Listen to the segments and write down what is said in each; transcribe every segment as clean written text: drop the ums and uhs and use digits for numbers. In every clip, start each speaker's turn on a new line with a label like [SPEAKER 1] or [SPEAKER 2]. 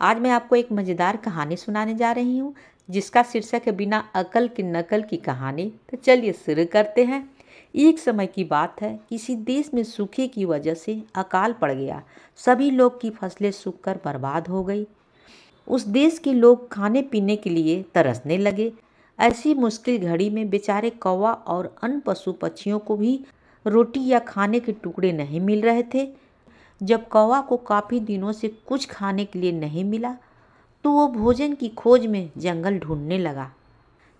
[SPEAKER 1] आज मैं आपको एक मज़ेदार कहानी सुनाने जा रही हूँ जिसका शीर्षक है बिना अकल की नकल की कहानी। तो चलिए शुरू करते हैं। एक समय की बात है, किसी देश में सूखे की वजह से अकाल पड़ गया। सभी लोग की फसलें सूखकर बर्बाद हो गई। उस देश के लोग खाने पीने के लिए तरसने लगे। ऐसी मुश्किल घड़ी में बेचारे कौवा और अन्य पशु पक्षियों को भी रोटी या खाने के टुकड़े नहीं मिल रहे थे। जब कौवा को काफ़ी दिनों से कुछ खाने के लिए नहीं मिला तो वो भोजन की खोज में जंगल ढूंढने लगा।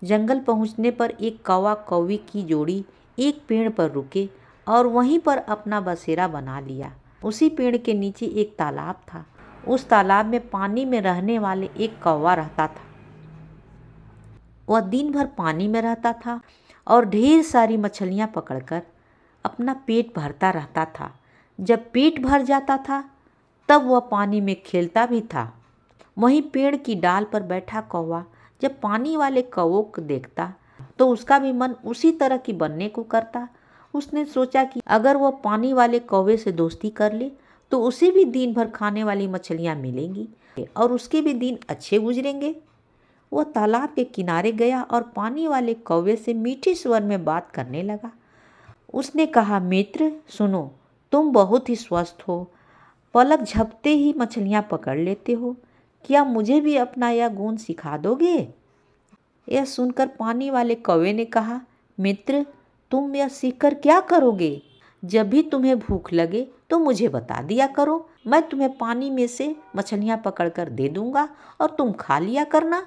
[SPEAKER 1] जंगल पहुंचने पर एक कौवा कौवी की जोड़ी एक पेड़ पर रुके और वहीं पर अपना बसेरा बना लिया। उसी पेड़ के नीचे एक तालाब था। उस तालाब में पानी में रहने वाले एक कौवा रहता था। वह दिन भर पानी में रहता था और ढेर सारी मछलियां पकड़कर अपना पेट भरता रहता था। जब पेट भर जाता था तब वह पानी में खेलता भी था। वहीं पेड़ की डाल पर बैठा कौवा जब पानी वाले कौवों को देखता तो उसका भी मन उसी तरह की बनने को करता। उसने सोचा कि अगर वह पानी वाले कौवे से दोस्ती कर ले तो उसे भी दिन भर खाने वाली मछलियां मिलेंगी और उसके भी दिन अच्छे गुजरेंगे। वह तालाब के किनारे गया और पानी वाले कौवे से मीठे स्वर में बात करने लगा। उसने कहा, मित्र सुनो, तुम बहुत ही स्वस्थ हो, पलक झपते ही मछलियां पकड़ लेते हो। क्या मुझे भी अपना यह गुण सिखा दोगे? यह सुनकर पानी वाले कौवे ने कहा, मित्र तुम यह सीखकर क्या करोगे? जब भी तुम्हें भूख लगे तो मुझे बता दिया करो, मैं तुम्हें पानी में से मछलियां पकड़कर दे दूंगा और तुम खा लिया करना।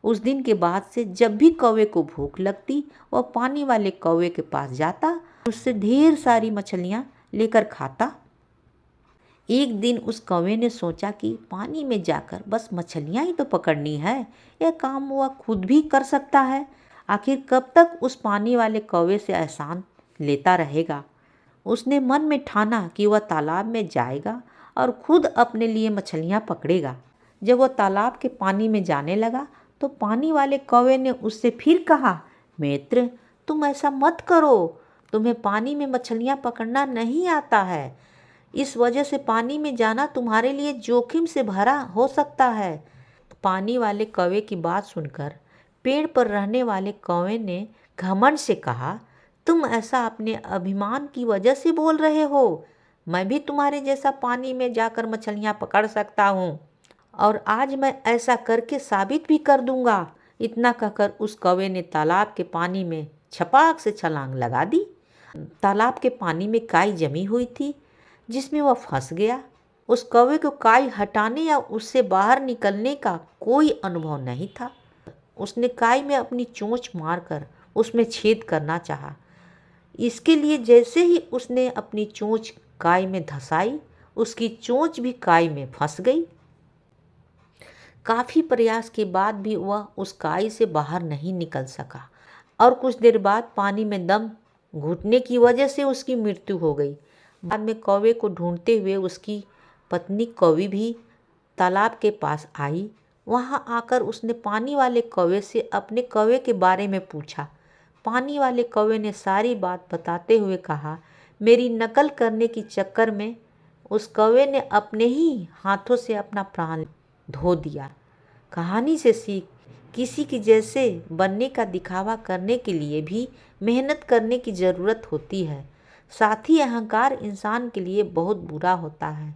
[SPEAKER 1] उस दिन के बाद से जब भी कौवे को भूख लगती वह पानी वाले कौवे के पास जाता, उससे ढेर सारी मछलियां लेकर खाता। एक दिन उस कौवे ने सोचा कि पानी में जाकर बस मछलियां ही तो पकड़नी है, यह काम वह खुद भी कर सकता है। आखिर कब तक उस पानी वाले कौवे से एहसान लेता रहेगा। उसने मन में ठाना कि वह तालाब में जाएगा और खुद अपने लिए मछलियां पकड़ेगा। जब वह तालाब के पानी में जाने लगा तो पानी वाले कौवे ने उससे फिर कहा, मित्र तुम ऐसा मत करो, तुम्हें पानी में मछलियां पकड़ना नहीं आता है। इस वजह से पानी में जाना तुम्हारे लिए जोखिम से भरा हो सकता है। पानी वाले कौवे की बात सुनकर पेड़ पर रहने वाले कौवे ने घमंड से कहा, तुम ऐसा अपने अभिमान की वजह से बोल रहे हो। मैं भी तुम्हारे जैसा पानी में जाकर मछलियां पकड़ सकता हूँ और आज मैं ऐसा करके साबित भी कर दूंगा। इतना कहकर उस कौवे ने तालाब के पानी में छपाक से छलांग लगा दी। तालाब के पानी में काई जमी हुई थी जिसमें वह फंस गया। उस कौवे को काई हटाने या उससे बाहर निकलने का कोई अनुभव नहीं था। उसने काई में अपनी चोंच मारकर उसमें छेद करना चाहा। इसके लिए जैसे ही उसने अपनी चोंच काई में धंसाई, उसकी चोंच भी काई में फंस गई। काफ़ी प्रयास के बाद भी वह उस काई से बाहर नहीं निकल सका और कुछ देर बाद पानी में दम घुटने की वजह से उसकी मृत्यु हो गई। बाद में कौवे को ढूंढते हुए उसकी पत्नी कौवी भी तालाब के पास आई। वहां आकर उसने पानी वाले कौवे से अपने कौवे के बारे में पूछा। पानी वाले कौवे ने सारी बात बताते हुए कहा, मेरी नकल करने के चक्कर में उस कौवे ने अपने ही हाथों से अपना प्राण धो दिया। कहानी से सीख, किसी की जैसे बनने का दिखावा करने के लिए भी मेहनत करने की ज़रूरत होती है। साथ ही अहंकार इंसान के लिए बहुत बुरा होता है,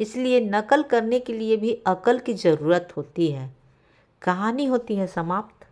[SPEAKER 1] इसलिए नकल करने के लिए भी अकल की ज़रूरत होती है। कहानी होती है समाप्त।